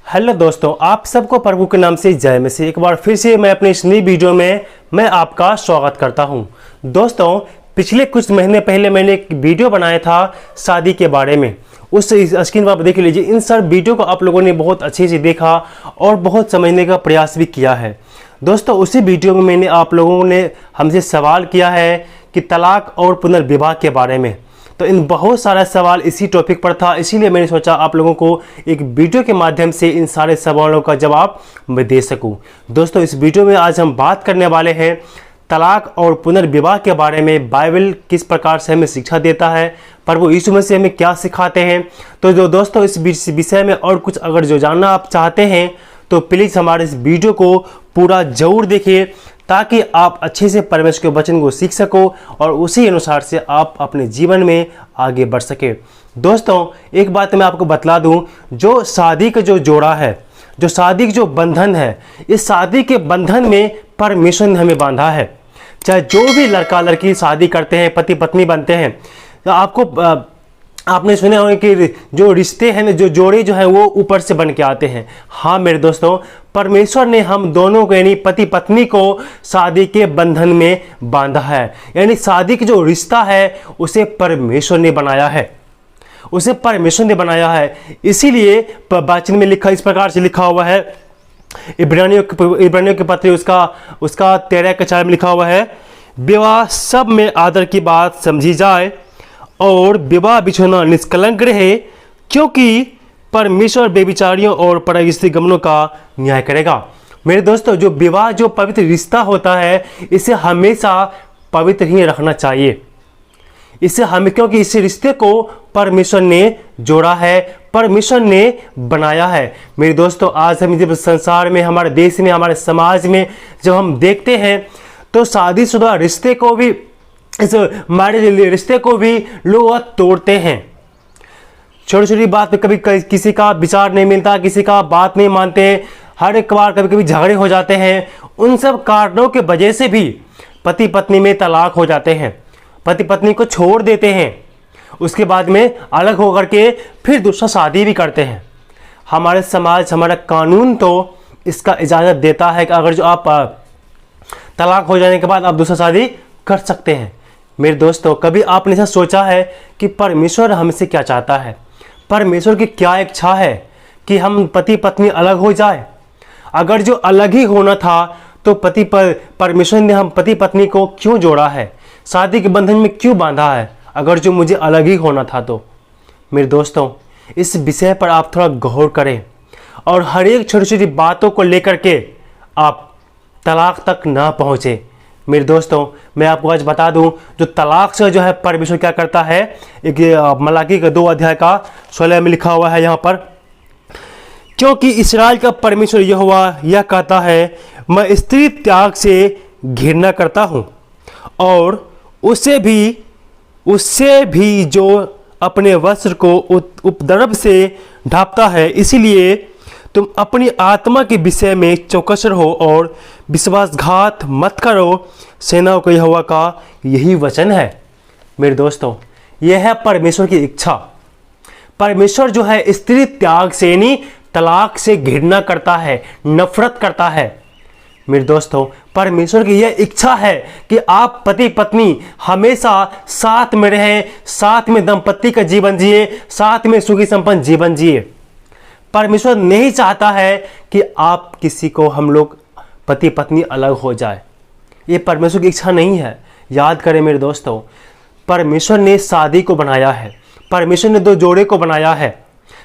Hello दोस्तों, आप सबको प्रभु के नाम से जय मसीह। एक बार फिर से मैं अपनी इस नई वीडियो में मैं आपका स्वागत करता हूं। दोस्तों, पिछले कुछ महीने पहले मैंने एक वीडियो बनाया था शादी के बारे में। उस स्क्रीन पर आप देख लीजिए। इन सब वीडियो को आप लोगों ने बहुत अच्छे से देखा और बहुत समझने का प्रयास भी किया है। दोस्तों, उसी वीडियो में मैंने आप लोगों ने हमसे सवाल किया है कि तलाक और पुनर्विवाह के बारे में। तो इन बहुत सारा सवाल इसी टॉपिक पर था, इसीलिए मैंने सोचा आप लोगों को एक वीडियो के माध्यम से इन सारे सवालों का जवाब मैं दे सकूं। दोस्तों, इस वीडियो में आज हम बात करने वाले हैं तलाक और पुनर्विवाह के बारे में। बाइबल किस प्रकार से हमें शिक्षा देता है, प्रभु यीशु मसीह हमें क्या सिखाते हैं। तो जो दोस्तों, इस विषय में और कुछ अगर जो जानना आप चाहते हैं तो प्लीज़ हमारे इस वीडियो को पूरा जरूर देखिए, ताकि आप अच्छे से परमेश्वर के वचन को सीख सको और उसी अनुसार से आप अपने जीवन में आगे बढ़ सके। दोस्तों, एक बात मैं आपको बतला दूं, जो शादी का जो जोड़ा है, जो शादी का जो बंधन है, इस शादी के बंधन में परमेश्वर ने हमें बांधा है। चाहे जो भी लड़का लड़की शादी करते हैं, पति पत्नी बनते हैं, तो आपने सुने होंगे कि जो रिश्ते हैं, जो जोड़े जो हैं वो ऊपर से बन के आते हैं। हाँ मेरे दोस्तों, परमेश्वर ने हम दोनों को यानी पति पत्नी को शादी के बंधन में बांधा है। यानी शादी का जो रिश्ता है उसे परमेश्वर ने बनाया है, उसे परमेश्वर ने बनाया है। इसीलिए वचन में लिखा, इस प्रकार से लिखा हुआ है, इब्रानियों के पत्र उसका 13 में लिखा हुआ है, विवाह सब में आदर की बात समझी जाए और विवाह बिछोना निष्कलंक रहे, क्योंकि परमेश्वर बेविचारियों और परस्त्री गमनों का न्याय करेगा। मेरे दोस्तों, जो विवाह जो पवित्र रिश्ता होता है, इसे हमेशा पवित्र ही रखना चाहिए। क्योंकि इस रिश्ते को परमेश्वर ने जोड़ा है, परमेश्वर ने बनाया है। मेरे दोस्तों, आज हम जब संसार में, हमारे देश में, हमारे समाज में जब हम देखते हैं तो शादीशुदा रिश्ते को भी, इस मैरिज रिश्ते को भी लोग तोड़ते हैं। छोटी छोटी बात पे कभी किसी का विचार नहीं मिलता, किसी का बात नहीं मानते, हर एक बार कभी कभी झगड़े हो जाते हैं। उन सब कारणों के वजह से भी पति पत्नी में तलाक हो जाते हैं, पति पत्नी को छोड़ देते हैं, उसके बाद में अलग होकर के फिर दूसरा शादी भी करते हैं। हमारे समाज, हमारा कानून तो इसका इजाज़त देता है कि अगर जो आप तलाक हो जाने के बाद आप दूसरा शादी कर सकते हैं। मेरे दोस्तों, कभी आपने ऐसा सोचा है कि परमेश्वर हमसे क्या चाहता है? परमेश्वर की क्या इच्छा है कि हम पति पत्नी अलग हो जाए? अगर जो अलग ही होना था तो परमेश्वर ने हम पति पत्नी को क्यों जोड़ा है, शादी के बंधन में क्यों बांधा है, अगर जो मुझे अलग ही होना था तो? मेरे दोस्तों, इस विषय पर आप थोड़ा गौर करें और हर एक छोटी छोटी बातों को लेकर के आप तलाक तक ना पहुँचे। मेरे दोस्तों, मैं आपको आज बता दूं, जो तलाक से जो है परमेश्वर क्या करता है। एक मलाकी का 2 अध्याय का 16 में लिखा हुआ है यहाँ पर, क्योंकि इस्राएल का परमेश्वर यहोवा यह कहता है, मैं स्त्री त्याग से घृणा करता हूँ और उससे भी जो अपने वस्त्र को उपद्रव से ढांपता है। इसीलिए तुम अपनी आत्मा के विषय में चौकस रहो और विश्वासघात मत करो, सेनाओं के यहोवा का यही वचन है। मेरे दोस्तों, यह है परमेश्वर की इच्छा। परमेश्वर जो है स्त्री त्याग से यानी तलाक से घृणा करता है, नफरत करता है। मेरे दोस्तों, परमेश्वर की यह इच्छा है कि आप पति पत्नी हमेशा साथ में रहें, साथ में दंपत्ति का जीवन जिए, साथ में सुखी संपन्न जीवन जिए। परमेश्वर नहीं चाहता है कि आप किसी को, हम लोग पति पत्नी अलग हो जाए। ये परमेश्वर की इच्छा नहीं है। याद करें मेरे दोस्तों, परमेश्वर ने शादी को बनाया है, परमेश्वर ने 2 जोड़े को बनाया है,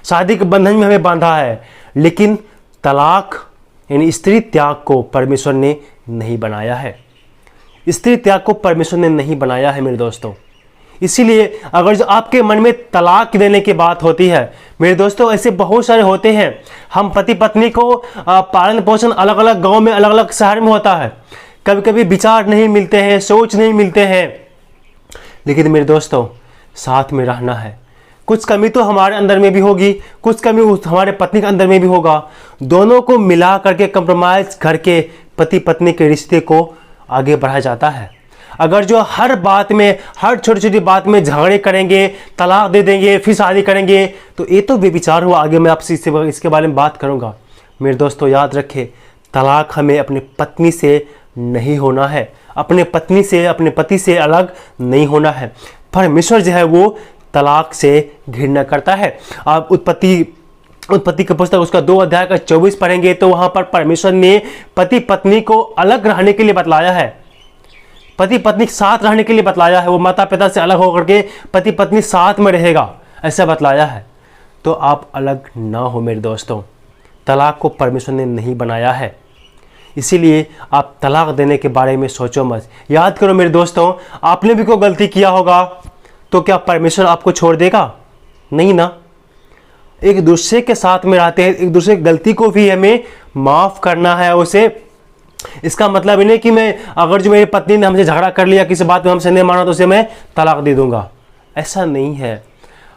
शादी के बंधन में हमें बांधा है, लेकिन तलाक यानी स्त्री त्याग को परमेश्वर ने नहीं बनाया है। स्त्री त्याग को परमेश्वर ने नहीं बनाया है मेरे दोस्तों। इसीलिए अगर जो आपके मन में तलाक देने की बात होती है, मेरे दोस्तों, ऐसे बहुत सारे होते हैं। हम पति पत्नी को पालन पोषण अलग अलग गांव में, अलग अलग शहर में होता है, कभी कभी विचार नहीं मिलते हैं, सोच नहीं मिलते हैं, लेकिन मेरे दोस्तों, साथ में रहना है। कुछ कमी तो हमारे अंदर में भी होगी, कुछ कमी हमारे पत्नी के अंदर में भी होगा। दोनों को मिला करके कंप्रोमाइज करके पति पत्नी के रिश्ते को आगे बढ़ाया जाता है। अगर जो हर बात में, हर छोटी छोटी बात में झगड़े करेंगे, तलाक दे देंगे, फिर शादी करेंगे, तो ये तो बेविचार हुआ। आगे मैं आपसे इसके बारे में बात करूंगा। मेरे दोस्तों याद रखें, तलाक हमें अपनी पत्नी से नहीं होना है, अपने पत्नी से, अपने पति से अलग नहीं होना है। परमेश्वर जो है वो तलाक से घृणा करता है। आप उत्पत्ति की पुस्तक उसका 2 अध्याय का 24 पढ़ेंगे तो वहां पर परमेश्वर ने पति पत्नी को अलग रहने के लिए बतलाया है, पति पत्नी साथ रहने के लिए बतलाया है। वो माता पिता से अलग होकर के पति पत्नी साथ में रहेगा, ऐसा बतलाया है। तो आप अलग ना हो मेरे दोस्तों। तलाक को परमेश्वर ने नहीं बनाया है, इसीलिए आप तलाक देने के बारे में सोचो मत। याद करो मेरे दोस्तों, आपने भी कोई गलती किया होगा तो क्या परमेश्वर आपको छोड़ देगा? नहीं ना। एक दूसरे के साथ में रहते हैं, एक दूसरे की गलती को भी हमें माफ़ करना है उसे। इसका मतलब ये नहीं कि मैं, अगर जो मेरी पत्नी ने हमसे झगड़ा कर लिया, किसी बात में हमसे नहीं माना, तो उसे मैं तलाक दे दूंगा, ऐसा नहीं है।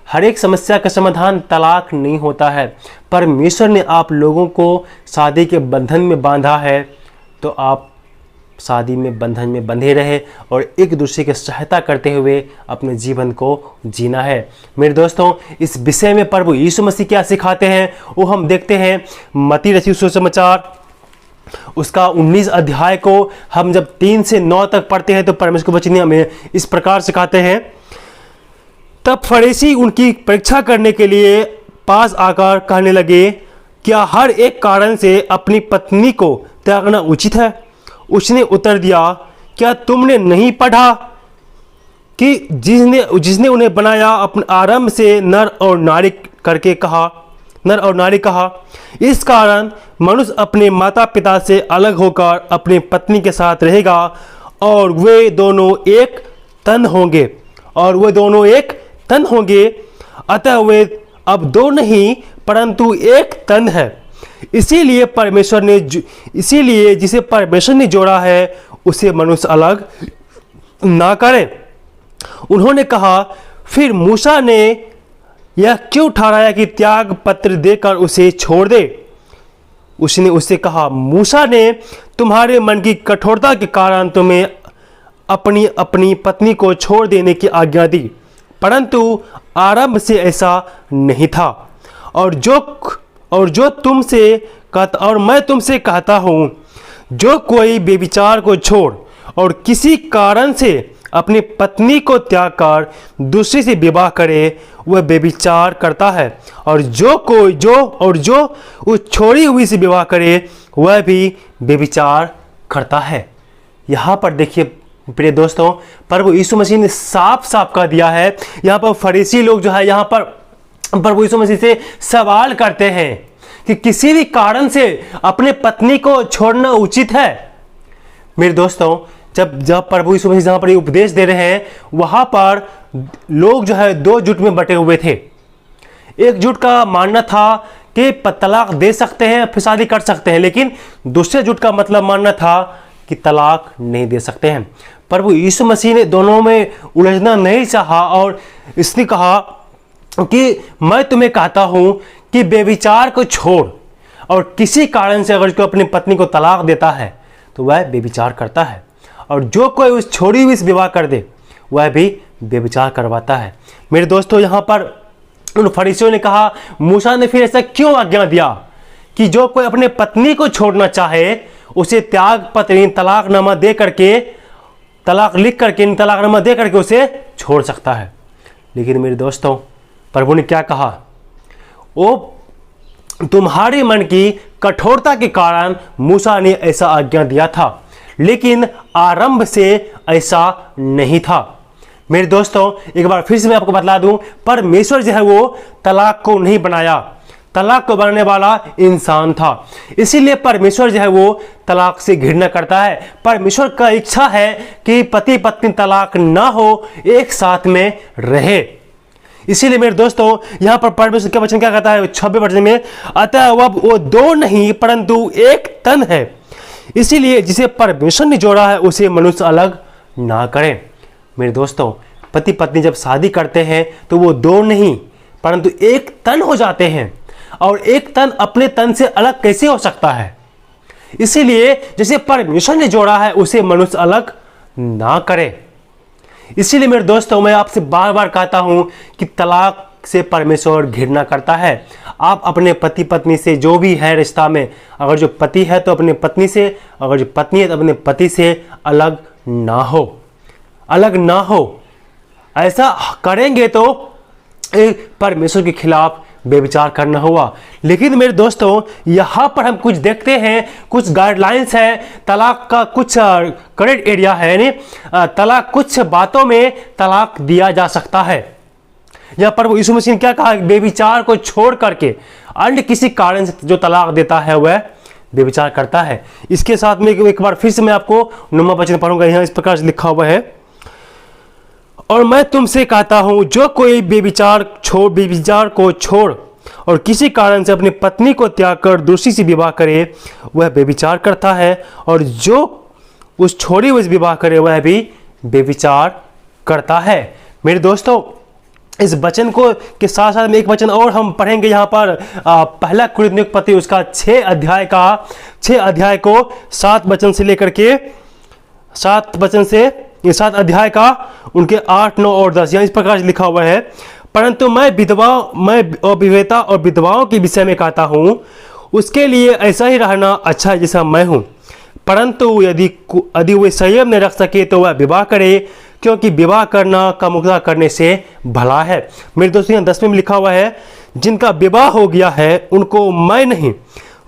हर एक समस्या का समाधान तलाक नहीं होता है। परमेश्वर ने आप लोगों को शादी के बंधन में बांधा है, तो आप शादी में बंधन में बंधे रहे और एक दूसरे की सहायता करते हुए अपने जीवन को जीना है। मेरे दोस्तों, इस विषय में प्रभु यीशु मसीह क्या सिखाते हैं वो हम देखते हैं। मत्ती रचित सुसमाचार उसका 19 अध्याय को हम जब 3 से 9 तक पढ़ते हैं तो परमेश्वर के वचन हमें इस प्रकार सिखाते हैं। तब फरीसी उनकी परीक्षा करने के लिए पास आकर कहने लगे, क्या हर एक कारण से अपनी पत्नी को त्यागना उचित है? उसने उत्तर दिया, क्या तुमने नहीं पढ़ा कि जिसने उन्हें बनाया अपने आरंभ से नर और नारी कहा। इस कारण मनुष्य अपने माता पिता से अलग होकर अपनी पत्नी के साथ रहेगा और वे दोनों एक तन होंगे। अतः वे अब 2 नहीं परंतु एक तन है। इसीलिए जिसे परमेश्वर ने जोड़ा है उसे मनुष्य अलग ना करे। उन्होंने कहा, फिर मूसा ने यह क्यों ठहराया कि त्याग पत्र देकर उसे छोड़ दे? उसने उससे कहा, मूसा ने तुम्हारे मन की कठोरता के कारण तुम्हें अपनी पत्नी को छोड़ देने की आज्ञा दी, परंतु आरंभ से ऐसा नहीं था। और मैं तुमसे कहता हूँ, जो कोई व्यभिचार को छोड़ और किसी कारण से अपनी पत्नी को त्याग कर दूसरे से विवाह करे, वह व्यभिचार करता है। और जो उस छोड़ी हुई से विवाह करे, वह भी व्यभिचार करता है। यहाँ पर देखिए प्रिय दोस्तों, प्रभु यीशु मसीह ने साफ साफ कह दिया है। यहाँ पर फरीसी लोग जो है यहाँ पर प्रभु यीशु मसीह से सवाल करते हैं कि किसी भी कारण से अपने पत्नी को छोड़ना उचित है। मेरे दोस्तों, जब प्रभु यीशु मसीह जहाँ पर ये उपदेश दे रहे हैं, वहाँ पर लोग जो है 2 जुट में बटे हुए थे। एक जुट का मानना था कि तलाक दे सकते हैं, फिर शादी कर सकते हैं, लेकिन दूसरे जुट का मतलब मानना था कि तलाक नहीं दे सकते हैं। प्रभु यीशु मसीह ने दोनों में उलझना नहीं चाहा और इसने कहा कि मैं तुम्हें कहता हूं कि व्यभिचार को छोड़ और किसी कारण से अगर कोई अपनी पत्नी को तलाक देता है तो वह व्यभिचार करता है, और जो कोई उस छोड़ी हुई से विवाह कर दे वह भी व्यभिचार करवाता है। मेरे दोस्तों, यहाँ पर उन फरीसियों ने कहा, मूसा ने फिर ऐसा क्यों आज्ञा दिया कि जो कोई अपने पत्नी को छोड़ना चाहे उसे त्याग पत्र तलाकनामा दे करके, तलाकनामा दे करके उसे छोड़ सकता है। लेकिन मेरे दोस्तों, प्रभु ने क्या कहा? वो तुम्हारे मन की कठोरता के कारण मूसा ने ऐसा आज्ञा दिया था, लेकिन आरंभ से ऐसा नहीं था। मेरे दोस्तों, एक बार फिर से मैं आपको बतला दूं, परमेश्वर जो है वो तलाक को नहीं बनाया, तलाक को बनाने वाला इंसान था। इसीलिए परमेश्वर जो है वो तलाक से घृणा करता है। परमेश्वर का इच्छा है कि पति पत्नी तलाक ना हो, एक साथ में रहे। इसीलिए मेरे दोस्तों, यहाँ पर परमेश्वर का वचन क्या कहता है 26 वचन में, अतः अब वो 2 नहीं परंतु एक तन है। इसीलिए जिसे परमेश्वर ने जोड़ा है उसे मनुष्य अलग ना करे। मेरे दोस्तों, पति पत्नी जब शादी करते हैं तो वो 2 नहीं परंतु एक तन हो जाते हैं, और एक तन अपने तन से अलग कैसे हो सकता है? इसीलिए जैसे परमेश्वर ने जोड़ा है उसे मनुष्य अलग ना करें। इसीलिए मेरे दोस्तों, मैं आपसे बार बार कहता हूं कि तलाक से परमेश्वर घृणा करता है। आप अपने पति पत्नी से जो भी है रिश्ता में, अगर जो पति है तो अपने पत्नी से, अगर जो पत्नी है तो अपने पति से अलग ना हो, अलग ना हो। ऐसा करेंगे तो परमेश्वर के खिलाफ बेविचार करना हुआ। लेकिन मेरे दोस्तों, यहाँ पर हम कुछ देखते हैं, कुछ गाइडलाइंस है, तलाक का कुछ करेक्ट एरिया है, यानी तलाक कुछ बातों में तलाक दिया जा सकता है। यहाँ पर यीशु मसीह ने क्या कहा? बेविचार को छोड़ करके अन्य किसी कारण से जो तलाक देता है वह बेविचार करता है। इसके साथ में एक बार फिर से मैं आपको 9वां वचन पढ़ूंगा। यहाँ इस प्रकार से लिखा हुआ है, और मैं तुमसे कहता हूं, जो कोई बेविचार को छोड़ और किसी कारण से अपनी पत्नी को त्याग कर दूसरी से विवाह करे वह बेविचार करता है, और जो उस छोड़ी हुई विवाह करे वह भी बेविचार करता है। मेरे दोस्तों, इस वचन को के साथ साथ में एक वचन और हम पढ़ेंगे यहाँ पर, पहला कुरिन्थियों के पत्री उसका 6 अध्याय को 7 वचन से लेकर के 7 अध्याय का उनके 8, 9 और 10 यहाँ इस प्रकार से लिखा हुआ है, परंतु मैं अविवेता और विधवाओं के विषय में कहता हूँ, उसके लिए ऐसा ही रहना अच्छा है जैसा मैं हूँ। परंतु यदि वे संयम न रख सके तो वह विवाह करे, क्योंकि विवाह करना कामुकता करने से भला है। मेरे दोस्तों, यहाँ 10वें में लिखा हुआ है, जिनका विवाह हो गया है उनको मैं नहीं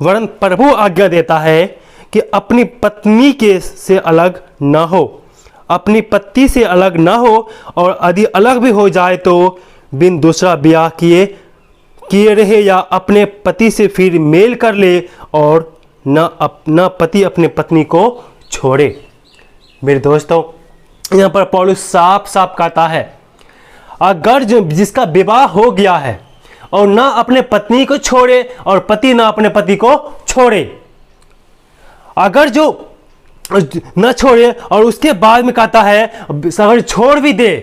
वरन प्रभु आज्ञा देता है कि अपनी पत्नी के से अलग ना हो, अपनी पत्नी से अलग ना हो, और यदि अलग भी हो जाए तो बिन दूसरा ब्याह किए रहे, या अपने पति से फिर मेल कर ले, और न पति अपने पत्नी को छोड़े। मेरे दोस्तों, यहाँ पर पौलुस साफ कहता है, अगर जिसका विवाह हो गया है और ना अपने पत्नी को छोड़े और पति ना अपने पति को छोड़े, अगर जो न छोड़े और उसके बाद में कहता है अगर छोड़ भी दे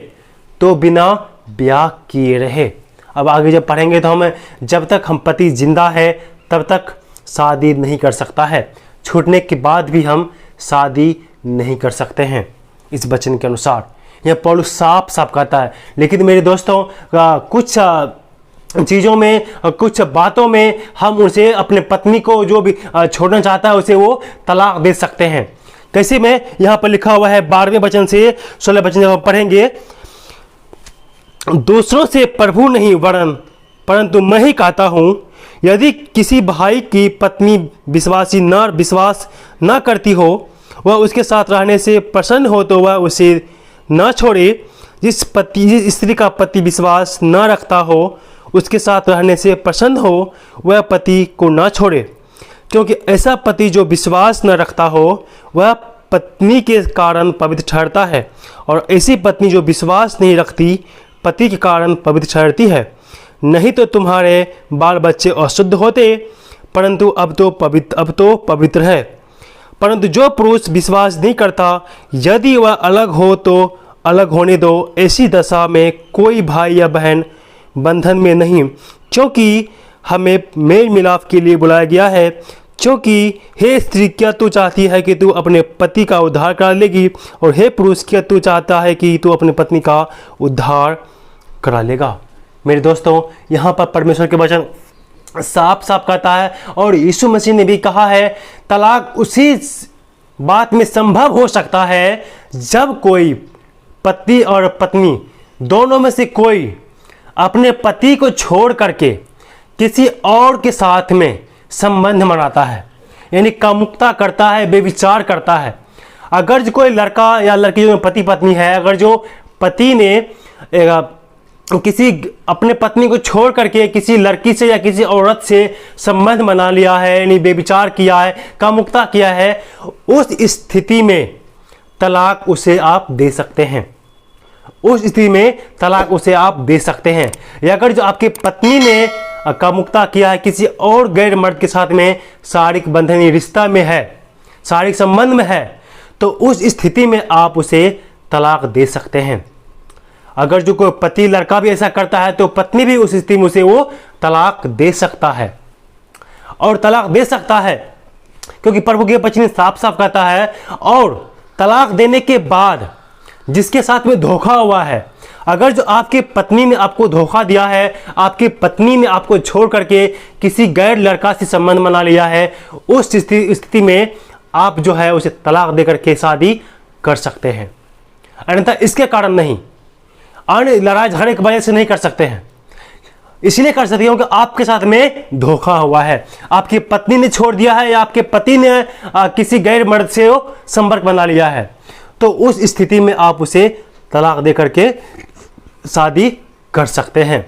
तो बिना ब्याह किए रहे। अब आगे जब पढ़ेंगे तो हम, जब तक हम पति जिंदा है तब तक शादी नहीं कर सकता है, छूटने के बाद भी हम शादी नहीं कर सकते हैं इस वचन के अनुसार। यह पौलुस साफ कहता है। लेकिन मेरे दोस्तों, कुछ चीज़ों में, कुछ बातों में हम उसे, अपने पत्नी को जो भी छोड़ना चाहता है उसे वो तलाक दे सकते हैं। कैसे में? यहाँ पर लिखा हुआ है 12वें वचन से 16 वचन जब हम पढ़ेंगे, दूसरों से प्रभु नहीं वरन परंतु मैं ही कहता हूँ, यदि किसी भाई की पत्नी विश्वास न करती हो, वह उसके साथ रहने से प्रसन्न हो तो वह उसे न छोड़े। जिस स्त्री का पति विश्वास न रखता हो, उसके साथ रहने से प्रसन्न हो, वह पति को न छोड़े, क्योंकि ऐसा पति जो विश्वास न रखता हो वह पत्नी के कारण पवित्र ठहरता है, और ऐसी पत्नी जो विश्वास नहीं रखती पति के कारण पवित्र ठहरती है। नहीं तो तुम्हारे बाल बच्चे अशुद्ध होते, परंतु अब तो पवित्र है। परंतु जो पुरुष विश्वास नहीं करता, यदि वह अलग हो तो अलग होने दो। ऐसी दशा में कोई भाई या बहन बंधन में नहीं, क्योंकि हमें मेल मिलाप के लिए बुलाया गया है। क्योंकि हे स्त्री, क्या तू चाहती है कि तू अपने पति का उद्धार करा लेगी, और हे पुरुष, क्या तू चाहता है कि तू अपने पत्नी का उद्धार करा लेगा। मेरे दोस्तों, यहाँ पर परमेश्वर के वचन साफ कहता है, और यीशु मसीह ने भी कहा है, तलाक उसी बात में संभव हो सकता है जब कोई पति और पत्नी दोनों में से कोई अपने पति को छोड़ करके किसी और के साथ में संबंध बनाता है, यानी कामुकता करता है, बेविचार करता है। अगर जो कोई लड़का या लड़की जो पति पत्नी है, अगर जो पति ने किसी अपने पत्नी को छोड़ करके किसी लड़की से या किसी औरत से संबंध बना लिया है, यानी बेविचार किया है, कामुकता किया है, उस स्थिति में तलाक उसे आप दे सकते हैं। उस स्थिति में तलाक उसे आप दे सकते हैं। या अगर जो आपकी पत्नी ने कामुकता किया है, किसी और गैर मर्द के साथ में शारीरिक बंधन रिश्ता में है, शारीरिक संबंध में है, तो उस स्थिति में आप उसे तलाक दे सकते हैं। अगर जो कोई पति लड़का भी ऐसा करता है तो पत्नी भी उस स्थिति में उसे वो तलाक दे सकता है, और तलाक दे सकता है क्योंकि प्रभु के वचन साफ कहता है, और तलाक देने के बाद जिसके साथ में धोखा हुआ है, अगर जो आपकी पत्नी ने आपको धोखा दिया है, आपकी पत्नी ने आपको छोड़ करके किसी गैर लड़का से संबंध बना लिया है, उस स्थिति में आप जो है उसे तलाक देकर के शादी कर सकते हैं। अन्यथा इसके कारण नहीं, अन्य लड़ाई झगड़े की वजह से नहीं कर सकते हैं। इसलिए कर सकते हैं क्योंकि आपके साथ में धोखा हुआ है, आपकी पत्नी ने छोड़ दिया है या आपके पति ने किसी गैर मर्द से संपर्क बना लिया है, तो उस स्थिति में आप उसे तलाक दे करके शादी कर सकते हैं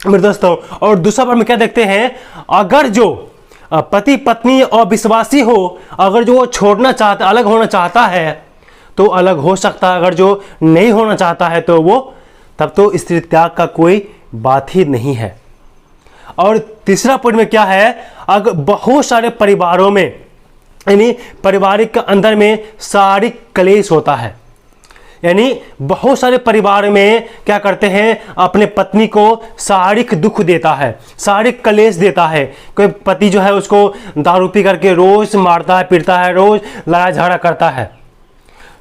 मेरे दोस्तों। और दूसरा बार में क्या देखते हैं, अगर जो पति पत्नी अविश्वासी हो, अगर जो वो छोड़ना चाहता, अलग होना चाहता है तो अलग हो सकता है, अगर जो नहीं होना चाहता है तो वो तब तो स्त्री त्याग का कोई बात ही नहीं है। और तीसरा पॉइंट में क्या है, अगर बहुत सारे परिवारों में यानी पारिवारिक के अंदर में शारीरिक क्लेश होता है, यानी बहुत सारे परिवार में क्या करते हैं, अपने पत्नी को शारीरिक दुख देता है, शारीरिक क्लेश देता है। कोई पति जो है उसको दारू पी करके रोज मारता है, पीटता है, रोज लड़ाई झगड़ा करता है,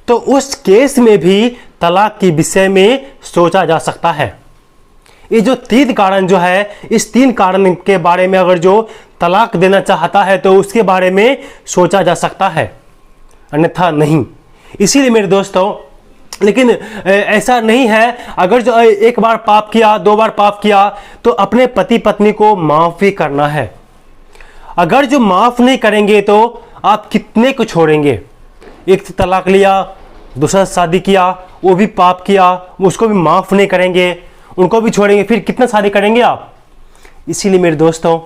तो उस केस में भी तलाक के विषय में सोचा जा सकता है। ये जो 3 कारण जो है, इस 3 कारण के बारे में अगर जो तलाक देना चाहता है तो उसके बारे में सोचा जा सकता है, अन्यथा नहीं। इसीलिए मेरे दोस्तों, लेकिन ऐसा नहीं है, अगर जो एक बार पाप किया, 2 बार पाप किया तो अपने पति पत्नी को माफ भी करना है। अगर जो माफ नहीं करेंगे तो आप कितने को छोड़ेंगे। एक से तलाक लिया, दूसरा शादी किया, वो भी पाप किया, उसको भी माफ नहीं करेंगे, उनको भी छोड़ेंगे, फिर कितना शादी करेंगे आप। इसीलिए मेरे दोस्तों,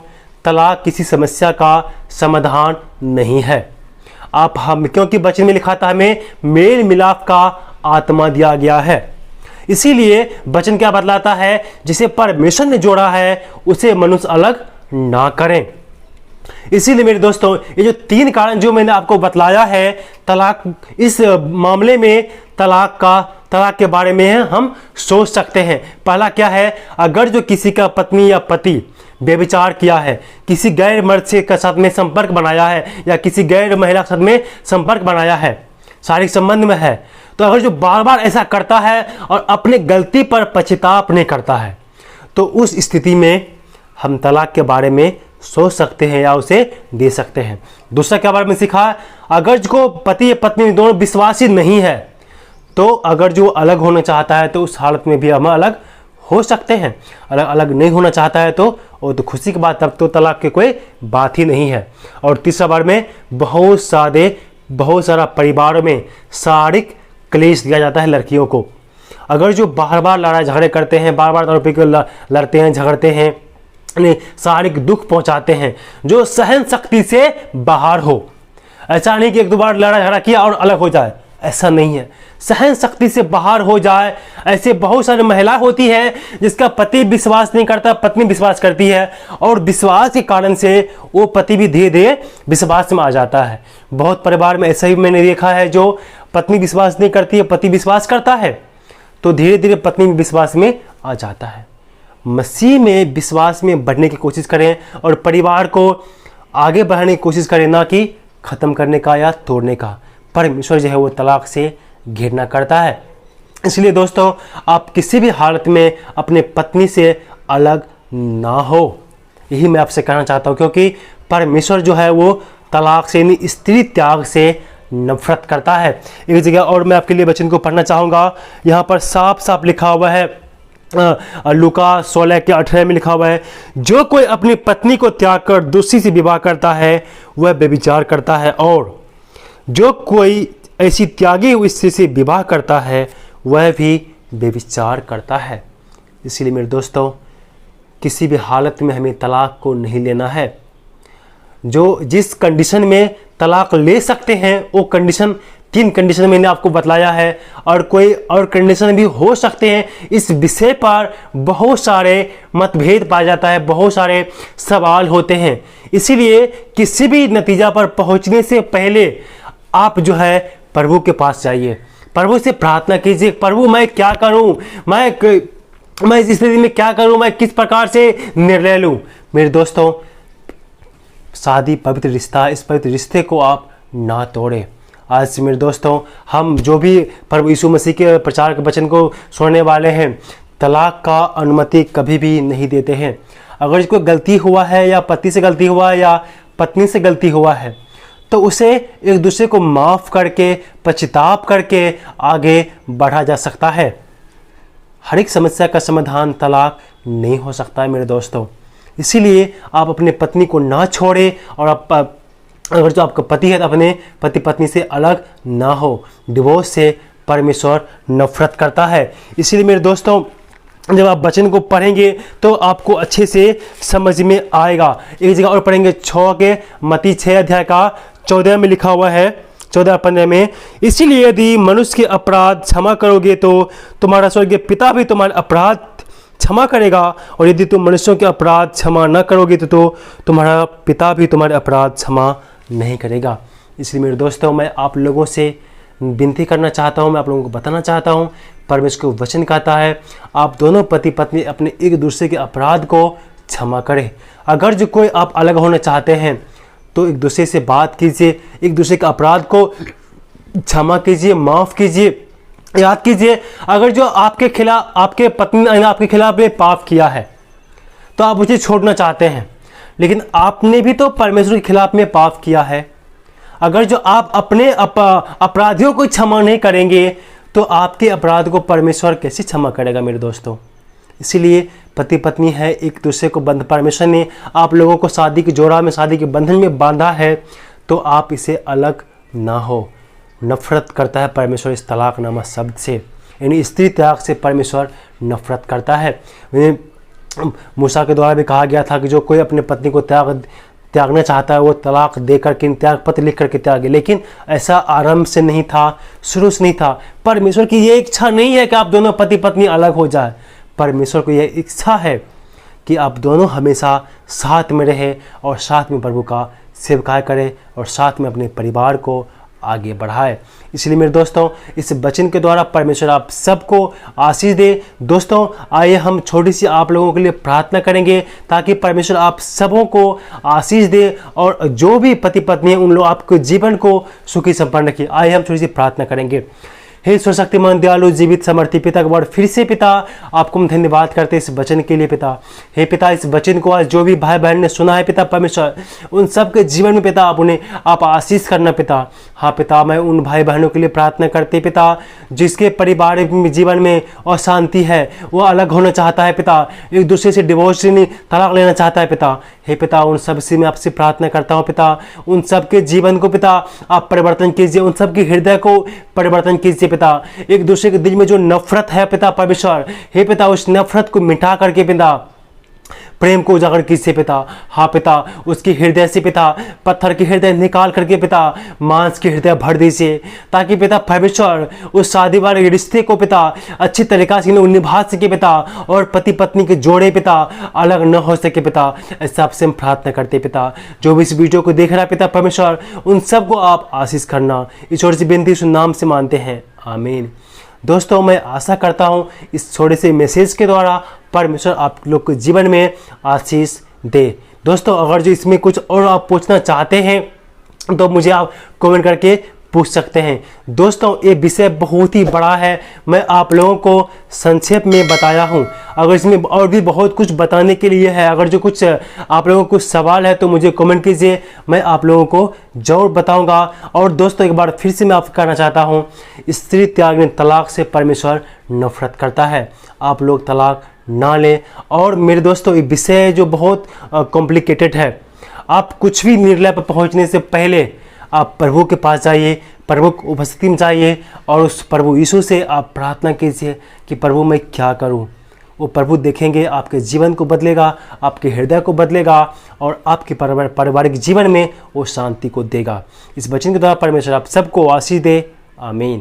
तलाक किसी समस्या का समाधान नहीं है। क्योंकि वचन में लिखा था हमें मेल मिलाप का आत्मा दिया गया है। इसीलिए वचन क्या बतलाता है, जिसे परमेश्वर ने जोड़ा है उसे मनुष्य अलग ना करें। इसीलिए मेरे दोस्तों, ये जो 3 कारण जो मैंने आपको बतलाया है तलाक, इस मामले में तलाक के बारे में हम सोच सकते हैं। पहला क्या है, अगर जो किसी का पत्नी या पति व्यभिचार किया है, किसी गैर मर्द से के साथ में संपर्क बनाया है या किसी गैर महिला के साथ में संपर्क बनाया है, शारीरिक संबंध में है, तो अगर जो बार बार ऐसा करता है और अपने गलती पर पश्चाताप नहीं करता है, तो उस स्थिति में हम तलाक के बारे में सोच सकते हैं या उसे दे सकते हैं। दूसरा क्या बारे में सीखा, अगर जो पति या पत्नी दोनों विश्वासी नहीं है, तो अगर जो अलग होना चाहता है तो उस हालत में भी हम अलग हो सकते हैं। अलग नहीं होना चाहता है तो वो तो खुशी की बात, तब तो तलाक की कोई बात ही नहीं है। और तीसरा बार में बहुत सारा परिवारों में शारीरिक क्लेश दिया जाता है लड़कियों को। अगर जो बार बार लड़ाई झगड़े करते हैं, बार बार दारू पी के लड़ते हैं, झगड़ते हैं, शारीरिक दुख पहुंचाते हैं, जो सहन शक्ति से बाहर हो। ऐसा नहीं कि 1-2 बार लड़ाई झगड़ा किया और अलग हो जाए, ऐसा नहीं है। सहन शक्ति से बाहर हो जाए। ऐसे बहुत सारी महिला होती है जिसका पति विश्वास नहीं करता, पत्नी विश्वास करती है, और विश्वास के कारण से वो पति भी धीरे धीरे विश्वास में आ जाता है। बहुत परिवार में ऐसा ही मैंने देखा है, जो पत्नी विश्वास नहीं करती है, पति विश्वास करता है, तो धीरे धीरे पत्नी विश्वास में आ जाता है। मसीह में विश्वास में बढ़ने की कोशिश करें और परिवार को आगे बढ़ाने की कोशिश करें, ना कि ख़त्म करने का या तोड़ने का। परमेश्वर जो है वो तलाक से घृणा करता है। इसलिए दोस्तों, आप किसी भी हालत में अपने पत्नी से अलग ना हो, यही मैं आपसे कहना चाहता हूँ, क्योंकि परमेश्वर जो है वो तलाक से यानी स्त्री त्याग से नफरत करता है। एक जगह और मैं आपके लिए वचन को पढ़ना चाहूँगा। यहाँ पर साफ साफ लिखा हुआ है, लूका 16:18 में लिखा हुआ है, जो कोई अपनी पत्नी को त्याग कर दूसरी से विवाह करता है वह व्यभिचार करता है, और जो कोई ऐसी त्यागी हुई स्त्री से विवाह करता है वह भी व्यभिचार करता है। इसीलिए मेरे दोस्तों, किसी भी हालत में हमें तलाक को नहीं लेना है। जो जिस कंडीशन में तलाक ले सकते हैं वो कंडीशन, 3 कंडीशन मैंने आपको बतलाया है, और कोई और कंडीशन भी हो सकते हैं। इस विषय पर बहुत सारे मतभेद पाया जाता है, बहुत सारे सवाल होते हैं। इसीलिए किसी भी नतीजा पर पहुंचने से पहले आप जो है प्रभु के पास जाइए, प्रभु से प्रार्थना कीजिए, प्रभु मैं क्या करूं, मैं इस स्थिति में क्या करूं, मैं किस प्रकार से निर्णय लूं। मेरे दोस्तों, शादी पवित्र रिश्ता, इस पवित्र रिश्ते को आप ना तोड़ें। आज मेरे दोस्तों, हम जो भी प्रभु यीशु मसीह के प्रचार के वचन को सुनने वाले हैं, तलाक का अनुमति कभी भी नहीं देते हैं। अगर कोई गलती हुआ है या पति से गलती हुआ है या पत्नी से गलती हुआ है तो उसे एक दूसरे को माफ़ करके, पश्चाताप करके आगे बढ़ा जा सकता है। हर एक समस्या का समाधान तलाक नहीं हो सकता है मेरे दोस्तों। इसीलिए आप अपने पत्नी को ना छोड़ें, और अगर जो आपका पति है तो अपने पति पत्नी से अलग ना हो। डिवोर्स से परमेश्वर नफरत करता है। इसीलिए मेरे दोस्तों, जब आप वचन को पढ़ेंगे तो आपको अच्छे से समझ में आएगा। एक जगह और पढ़ेंगे, 6 के मत्ती 6 अध्याय का 14 में लिखा हुआ है, 14-15 में, इसीलिए यदि मनुष्य के अपराध क्षमा करोगे तो तुम्हारा स्वर्गीय पिता भी तुम्हारे अपराध क्षमा करेगा, और यदि तुम मनुष्यों के अपराध क्षमा न करोगे तो तुम्हारा पिता भी तुम्हारे अपराध क्षमा नहीं करेगा। इसलिए मेरे दोस्तों, मैं आप लोगों से विनती करना चाहता हूँ, मैं आप लोगों को बताना चाहता हूँ, परमेश्वर को वचन कहता है आप दोनों पति पत्नी अपने एक दूसरे के अपराध को क्षमा करें। अगर जो कोई आप अलग होना चाहते हैं तो एक दूसरे से बात कीजिए, एक दूसरे के अपराध को क्षमा कीजिए, माफ़ कीजिए। याद कीजिए, अगर जो आपके खिलाफ, आपके पत्नी ने आपके खिलाफ ये पाप किया है तो आप उसे छोड़ना चाहते हैं, लेकिन आपने भी तो परमेश्वर के खिलाफ में पाप किया है। अगर जो आप अपने अपराधियों को क्षमा नहीं करेंगे तो आपके अपराध को परमेश्वर कैसे क्षमा करेगा मेरे दोस्तों। इसीलिए पति पत्नी है, एक दूसरे को बंध, परमेश्वर ने आप लोगों को शादी की जोड़ा में, शादी के बंधन में बांधा है, तो आप इसे अलग ना हो। नफरत करता है परमेश्वर इस तलाक नामक शब्द से, यानी स्त्री त्याग से परमेश्वर नफरत करता है। मूसा के द्वारा भी कहा गया था कि जो कोई अपने पत्नी को त्यागना चाहता है वो तलाक दे करके, त्याग पत्र लिख करके त्यागे, लेकिन ऐसा आरंभ से नहीं था, शुरू से नहीं था। परमेश्वर की ये इच्छा नहीं है कि आप दोनों पति पत्नी अलग हो जाए। परमेश्वर को यह इच्छा है कि आप दोनों हमेशा साथ में रहें और साथ में प्रभु का सेवकाई करें और साथ में अपने परिवार को आगे बढ़ाए। इसलिए मेरे दोस्तों, इस वचन के द्वारा परमेश्वर आप सबको आशीष दे। दोस्तों, आइए हम छोटी सी आप लोगों के लिए प्रार्थना करेंगे ताकि परमेश्वर आप सबों को आशीष दे और जो भी पति पत्नी है उन लोग आपके जीवन को सुखी संपन्न रखिए। आइए हम छोटी सी प्रार्थना करेंगे। हे सर्वशक्तिमान दयालु जीवित समर्थी पिता के वर्ड फिर से पिता आपको हम धन्यवाद करते हैं इस वचन के लिए पिता। हे पिता, इस वचन को आज जो भी भाई बहन ने सुना है पिता परमेश्वर, उन सब के जीवन में पिता आप उन्हें आप आशीष करना पिता। हाँ पिता, मैं उन भाई बहनों के लिए प्रार्थना करते पिता जिसके परिवार जीवन में अशांति है, वो अलग होना चाहता है पिता, एक दूसरे से डिवोर्स तलाक लेना चाहता है पिता। हे पिता, उन सब से मैं आपसे प्रार्थना करता हूँ पिता, उन सब के जीवन को पिता आप परिवर्तन कीजिए, उन सब के हृदय को परिवर्तन कीजिए पिता। एक दूसरे के दिल में जो नफरत है पिता परमेश्वर, हे पिता उस नफरत को मिटा करके पिता प्रेम को उजागर कीजिए पिता। हाँ पिता, उसकी हृदय से पिता पत्थर की हृदय निकाल करके पिता मांस की हृदय भर दीजिए, ताकि पिता परमेश्वर उस शादी वाले रिश्ते को पिता अच्छी तरीक़ा से निभा सके पिता, और पति पत्नी के जोड़े पिता अलग न हो सके पिता। ऐसा आपसे हम प्रार्थना करते पिता। जो भी इस वीडियो को देख रहा है पिता परमेश्वर, उन सबको आप आशीष करना, इस छोटी सी बेनती उस नाम से मानते हैं, आमीन। दोस्तों, मैं आशा करता हूँ इस छोटे से मैसेज के द्वारा परमेश्वर आप लोग के जीवन में आशीष दे। दोस्तों, अगर जो इसमें कुछ और आप पूछना चाहते हैं तो मुझे आप कमेंट करके पूछ सकते हैं। दोस्तों, ये विषय बहुत ही बड़ा है, मैं आप लोगों को संक्षेप में बताया हूँ। अगर इसमें और भी बहुत कुछ बताने के लिए है, अगर जो कुछ आप लोगों को कुछ सवाल है तो मुझे कमेंट कीजिए, मैं आप लोगों को जरूर बताऊंगा। और दोस्तों, एक बार फिर से मैं आपको कहना चाहता हूँ, स्त्री त्याग तलाक से परमेश्वर नफरत करता है। आप लोग तलाक ना लें। और मेरे दोस्तों, ये विषय जो बहुत कॉम्प्लिकेटेड है, आप कुछ भी निर्णय पर पहुँचने से पहले आप प्रभु के पास जाइए, प्रभु की उपस्थिति में जाइए और उस प्रभु यीशु से आप प्रार्थना कीजिए कि प्रभु मैं क्या करूं। वो प्रभु देखेंगे, आपके जीवन को बदलेगा, आपके हृदय को बदलेगा और आपके पारिवारिक जीवन में वो शांति को देगा। इस वचन के द्वारा परमेश्वर आप सबको आशीष दे, आमीन।